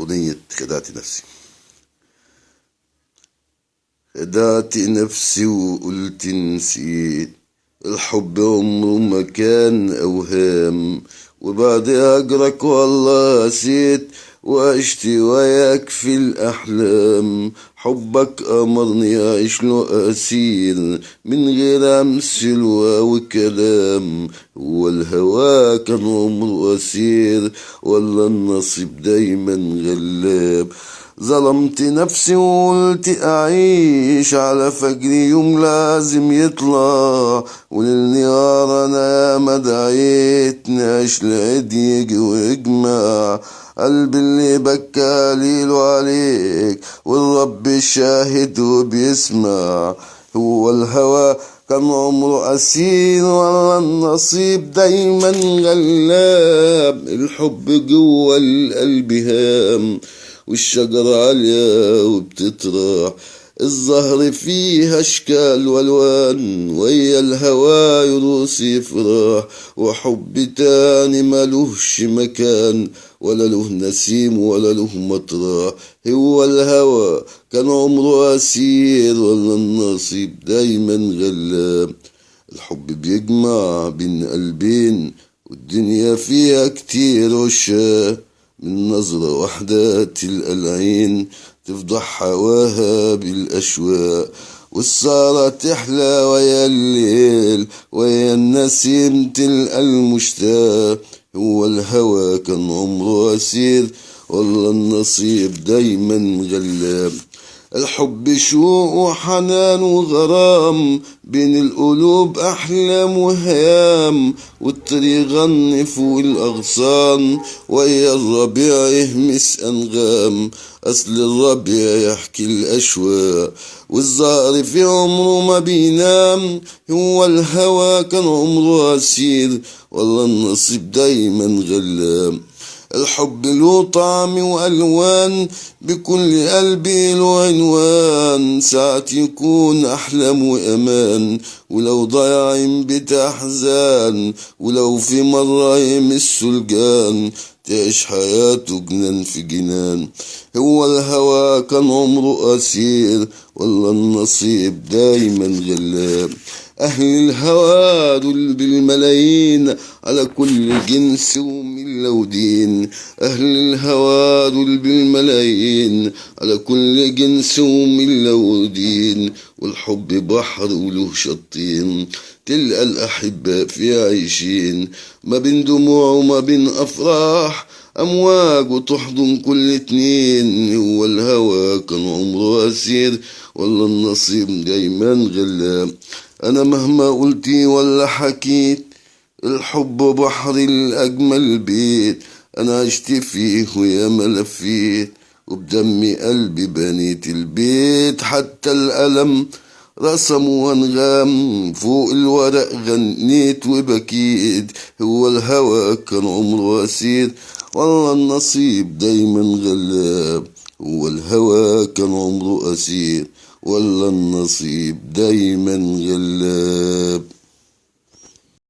أغنية خدعت نفسي. خدعت نفسي وقلت نسيت، الحب عمره ما كان أوهام، وبعد هجرك والله قسيت، وعشت وياك في الأحلام. حبك أمرني أعيش له أسير من غير أمثل وكلام. هو الهوى كان عمره أسير ولا النصيب دايما غلاب؟ ظلمت نفسي وقلت أعيش على فجر يوم لازم يطلع، وللنهار أنا ما دعيت نعيش العيد يجي ويجمع. قلبي اللي بكى ليل عليك والرب شاهد وبيسمع. هو الهوى كان عمره أسير ولا النصيب دايما غلاب؟ الحب جوا القلب هام والشجرة عالية وبتطرح، الزهر فيها أشكال والوان، ويا الهوى يروس يفرح. وحب تاني ملوش مكان ولا له نسيم ولا له مطرح. هو الهوى كان عمره أسير ولا النصيب دايما غلاب؟ الحب بيجمع بين قلبين والدنيا فيها كتير عشاق، من نظرة واحدة تلقى العين تفضح هواها بالأشواق، والسهرة تحلى ويا الليل ويا النسيم تلقى المشتاق. هو الهوى كان عمره أسير والله النصيب دايما غلاب؟ الحب شوق وحنان وغرام بين القلوب أحلام وهيام، والطريق غني فوق الأغصان ويا الربيع يهمس أنغام. أصل الربيع يحكي الأشواق والزهر في عمره ما بينام. هو الهوى كان عمره أسير والله النصيب دايما غلام؟ الحب له طعم وألوان بكل قلبي له عنوان، ساعات يكون أحلام وأمان ولو ضايع بتحزان، ولو في مرة يمس الجان تعيش حياته جنان في جنان. هو الهوى كان عمره أسير والله النصيب دايما غلاب؟ أهل الهوى دول بالملايين على كل جنس وملة ودين. أهل الهوى دول بالملايين على كل جنس وملة ودين. والحب بحر وله شطين تلقى الأحباء فيه عايشين، ما بين دموع وما بين أفراح أمواج وتحضن كل اتنين. هو الهوى كان عمره أسير والله النصيب دايما غلاب؟ أنا مهما قلتي ولا حكيت الحب بحر الأجمل بيت، أنا عشت فيه ويا ما لفيت وبدمي قلبي بنيت البيت. حتى الألم رسم وانغام فوق الورق غنيت وبكيت. هو الهوى كان عمره أسير والله النصيب دايما غلاب؟ هو الهوى كان عمره أسير والله النصيب دايما غلاب؟